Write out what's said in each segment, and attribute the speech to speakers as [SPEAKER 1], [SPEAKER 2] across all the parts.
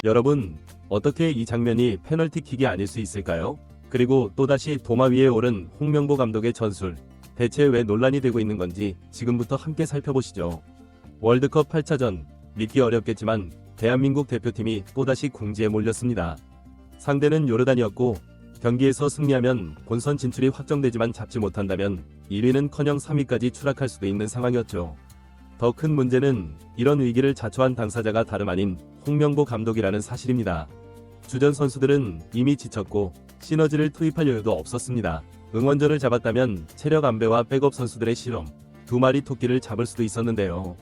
[SPEAKER 1] 여러분, 어떻게 이 장면이 페널티킥이 아닐 수 있을까요? 그리고 또다시 도마 위에 오른 홍명보 감독의 전술, 대체 왜 논란이 되고 있는 건지 지금부터 함께 살펴보시죠. 월드컵 8차전, 믿기 어렵겠지만 대한민국 대표팀이 또다시 궁지에 몰렸습니다. 상대는 요르단이었고 경기에서 승리하면 본선 진출이 확정되지만 잡지 못한다면 1위는커녕 3위까지 추락할 수도 있는 상황이었죠. 더 큰 문제는 이런 위기를 자초한 당사자가 다름 아닌 홍명보 감독이라는 사실입니다. 주전 선수들은 이미 지쳤고 시너지를 투입할 여유도 없었습니다. 응원전을 잡았다면 체력 안배와 백업 선수들의 실험, 두 마리 토끼를 잡을 수도 있었는데요.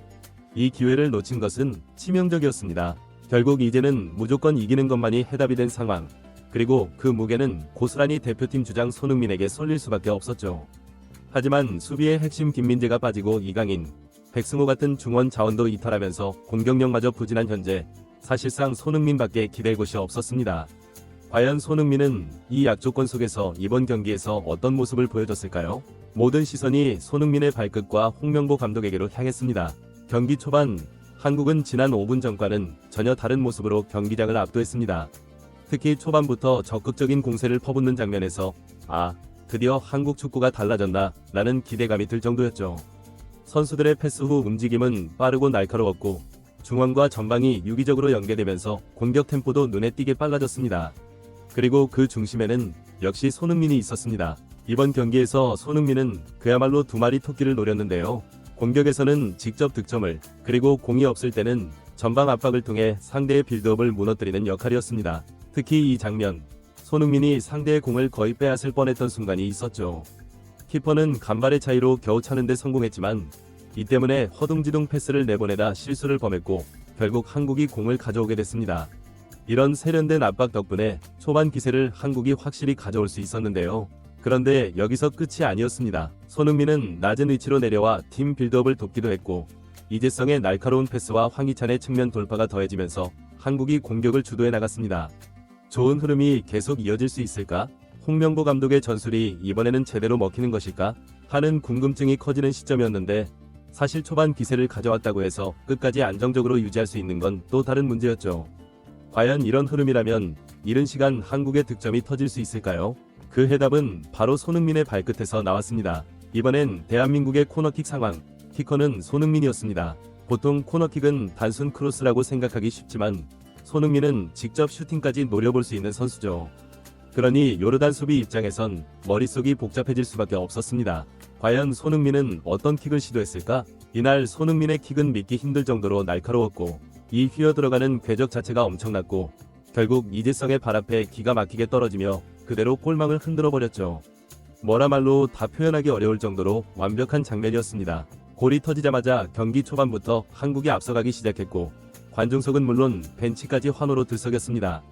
[SPEAKER 1] 이 기회를 놓친 것은 치명적이었습니다. 결국 이제는 무조건 이기는 것만이 해답이 된 상황. 그리고 그 무게는 고스란히 대표팀 주장 손흥민에게 쏠릴 수밖에 없었죠. 하지만 수비의 핵심 김민재가 빠지고 이강인, 백승호 같은 중원 자원도 이탈하면서 공격력마저 부진한 현재 사실상 손흥민밖에 기댈 곳이 없었습니다. 과연 손흥민은 이 약조건 속에서 이번 경기에서 어떤 모습을 보여줬을까요? 모든 시선이 손흥민의 발끝과 홍명보 감독에게로 향했습니다. 경기 초반 한국은 지난 5분 전과는 전혀 다른 모습으로 경기장을 압도했습니다. 특히 초반부터 적극적인 공세를 퍼붓는 장면에서 드디어 한국 축구가 달라졌나 라는 기대감이 들 정도였죠. 선수들의 패스 후 움직임은 빠르고 날카로웠고 중원과 전방이 유기적으로 연계되면서 공격 템포도 눈에 띄게 빨라졌습니다. 그리고 그 중심에는 역시 손흥민이 있었습니다. 이번 경기에서 손흥민은 그야말로 두 마리 토끼를 노렸는데요. 공격에서는 직접 득점을, 그리고 공이 없을 때는 전방 압박을 통해 상대의 빌드업을 무너뜨리는 역할이었습니다. 특히 이 장면, 손흥민이 상대의 공을 거의 빼앗을 뻔했던 순간이 있었죠. 키퍼는 간발의 차이로 겨우 차는데 성공했지만 이 때문에 허둥지둥 패스를 내보내다 실수를 범했고 결국 한국이 공을 가져오게 됐습니다. 이런 세련된 압박 덕분에 초반 기세를 한국이 확실히 가져올 수 있었는데요. 그런데 여기서 끝이 아니었습니다. 손흥민은 낮은 위치로 내려와 팀 빌드업을 돕기도 했고 이재성의 날카로운 패스와 황희찬의 측면 돌파가 더해지면서 한국이 공격을 주도해 나갔습니다. 좋은 흐름이 계속 이어질 수 있을까? 홍명보 감독의 전술이 이번에는 제대로 먹히는 것일까? 하는 궁금증이 커지는 시점이었는데 사실 초반 기세를 가져왔다고 해서 끝까지 안정적으로 유지할 수 있는 건 또 다른 문제였죠. 과연 이런 흐름이라면 이른 시간 한국의 득점이 터질 수 있을까요? 그 해답은 바로 손흥민의 발끝에서 나왔습니다. 이번엔 대한민국의 코너킥 상황, 키커는 손흥민이었습니다. 보통 코너킥은 단순 크로스라고 생각하기 쉽지만 손흥민은 직접 슈팅까지 노려볼 수 있는 선수죠. 그러니 요르단 수비 입장에선 머릿속이 복잡해질 수밖에 없었습니다. 과연 손흥민은 어떤 킥을 시도했을까? 이날 손흥민의 킥은 믿기 힘들 정도로 날카로웠고 이 휘어들어가는 궤적 자체가 엄청났고 결국 이재성의 발 앞에 기가 막히게 떨어지며 그대로 골망을 흔들어버렸죠. 뭐라 말로 다 표현하기 어려울 정도로 완벽한 장면이었습니다. 골이 터지자마자 경기 초반부터 한국이 앞서가기 시작했고 관중석은 물론 벤치까지 환호로 들썩였습니다.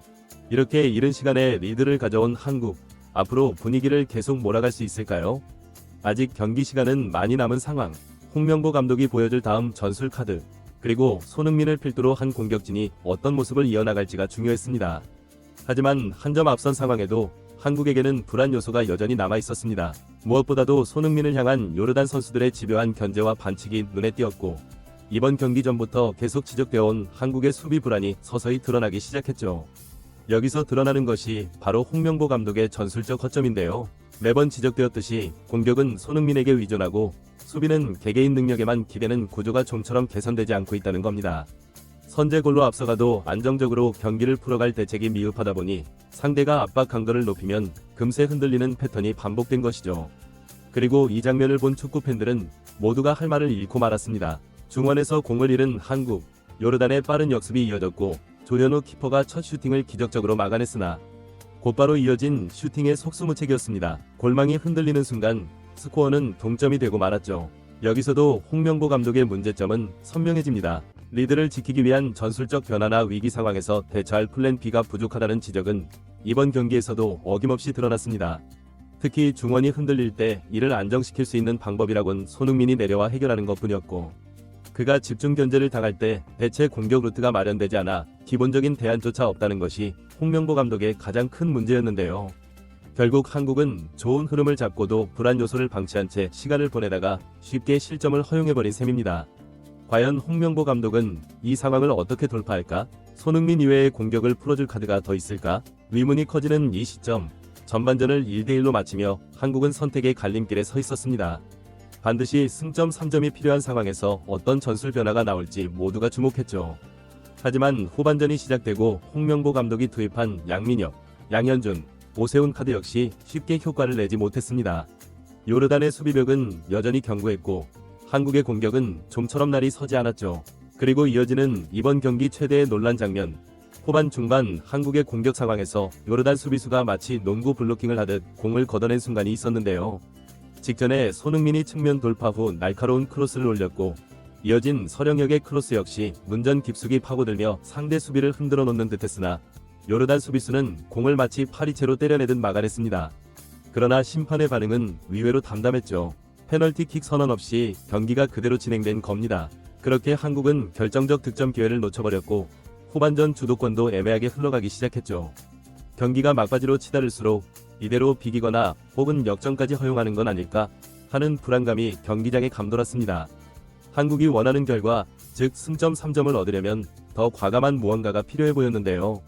[SPEAKER 1] 이렇게 이른 시간에 리드를 가져온 한국, 앞으로 분위기를 계속 몰아갈 수 있을까요? 아직 경기 시간은 많이 남은 상황. 홍명보 감독이 보여줄 다음 전술 카드, 그리고 손흥민을 필두로 한 공격진이 어떤 모습을 이어나갈지가 중요했습니다. 하지만 한 점 앞선 상황에도 한국에게는 불안 요소가 여전히 남아 있었습니다. 무엇보다도 손흥민을 향한 요르단 선수들의 집요한 견제와 반칙이 눈에 띄었고 이번 경기 전부터 계속 지적되어 온 한국의 수비 불안이 서서히 드러나기 시작했죠. 여기서 드러나는 것이 바로 홍명보 감독의 전술적 허점인데요. 매번 지적되었듯이 공격은 손흥민에게 의존하고 수비는 개개인 능력에만 기대는 구조가 좀처럼 개선되지 않고 있다는 겁니다. 선제골로 앞서가도 안정적으로 경기를 풀어갈 대책이 미흡하다 보니 상대가 압박 강도를 높이면 금세 흔들리는 패턴이 반복된 것이죠. 그리고 이 장면을 본 축구 팬들은 모두가 할 말을 잃고 말았습니다. 중원에서 공을 잃은 한국, 요르단의 빠른 역습이 이어졌고 조현우 키퍼가 첫 슈팅을 기적적으로 막아냈으나 곧바로 이어진 슈팅의 속수무책이었습니다. 골망이 흔들리는 순간 스코어는 동점이 되고 말았죠. 여기서도 홍명보 감독의 문제점은 선명해집니다. 리드를 지키기 위한 전술적 변화나 위기 상황에서 대처할 플랜 B가 부족하다는 지적은 이번 경기에서도 어김없이 드러났습니다. 특히 중원이 흔들릴 때 이를 안정시킬 수 있는 방법이라곤 손흥민이 내려와 해결하는 것뿐이었고 그가 집중 견제를 당할 때 대체 공격 루트가 마련되지 않아 기본적인 대안조차 없다는 것이 홍명보 감독의 가장 큰 문제였는데요. 결국 한국은 좋은 흐름을 잡고도 불안 요소를 방치한 채 시간을 보내다가 쉽게 실점을 허용해버린 셈입니다. 과연 홍명보 감독은 이 상황을 어떻게 돌파할까? 손흥민 이외의 공격을 풀어줄 카드가 더 있을까? 의문이 커지는 이 시점, 전반전을 1대1로 마치며 한국은 선택의 갈림길에 서 있었습니다. 반드시 승점 3점이 필요한 상황에서 어떤 전술 변화가 나올지 모두가 주목했죠. 하지만 후반전이 시작되고 홍명보 감독이 투입한 양민혁, 양현준, 오세훈 카드 역시 쉽게 효과를 내지 못했습니다. 요르단의 수비력은 여전히 견고했고 한국의 공격은 좀처럼 날이 서지 않았죠. 그리고 이어지는 이번 경기 최대의 논란 장면, 후반 중반 한국의 공격 상황에서 요르단 수비수가 마치 농구 블로킹을 하듯 공을 걷어낸 순간이 있었는데요. 직전에 손흥민이 측면 돌파 후 날카로운 크로스를 올렸고 이어진 서령혁의 크로스 역시 문전 깊숙이 파고들며 상대 수비를 흔들어 놓는 듯했으나 요르단 수비수는 공을 마치 파리채로 때려내듯 막아냈습니다. 그러나 심판의 반응은 의외로 담담했죠. 페널티킥 선언 없이 경기가 그대로 진행된 겁니다. 그렇게 한국은 결정적 득점 기회를 놓쳐버렸고 후반전 주도권도 애매하게 흘러가기 시작했죠. 경기가 막바지로 치달을수록 이대로 비기거나 혹은 역전까지 허용하는 건 아닐까 하는 불안감이 경기장에 감돌았습니다. 한국이 원하는 결과, 즉 승점 3점을 얻으려면 더 과감한 무언가가 필요해 보였는데요.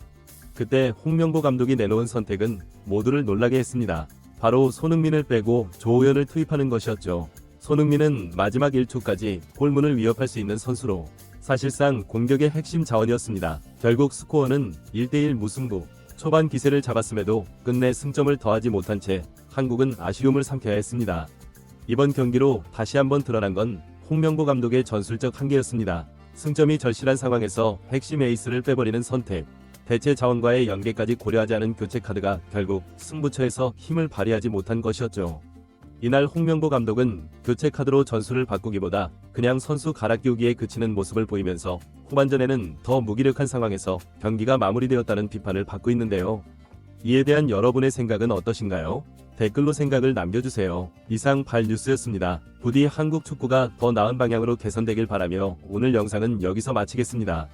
[SPEAKER 1] 그때 홍명보 감독이 내놓은 선택은 모두를 놀라게 했습니다. 바로 손흥민을 빼고 조호연을 투입하는 것이었죠. 손흥민은 마지막 1초까지 골문을 위협할 수 있는 선수로 사실상 공격의 핵심 자원이었습니다. 결국 스코어는 1대1 무승부. 초반 기세를 잡았음에도 끝내 승점을 더하지 못한 채 한국은 아쉬움을 삼켜야 했습니다. 이번 경기로 다시 한번 드러난 건 홍명보 감독의 전술적 한계였습니다. 승점이 절실한 상황에서 핵심 에이스를 빼버리는 선택, 대체 자원과의 연계까지 고려하지 않은 교체 카드가 결국 승부처에서 힘을 발휘하지 못한 것이었죠. 이날 홍명보 감독은 교체 카드로 전술을 바꾸기보다 그냥 선수 갈아 끼우기에 그치는 모습을 보이면서 후반전에는 더 무기력한 상황에서 경기가 마무리되었다는 비판을 받고 있는데요. 이에 대한 여러분의 생각은 어떠신가요? 댓글로 생각을 남겨주세요. 이상 발뉴스였습니다. 부디 한국 축구가 더 나은 방향으로 개선되길 바라며 오늘 영상은 여기서 마치겠습니다.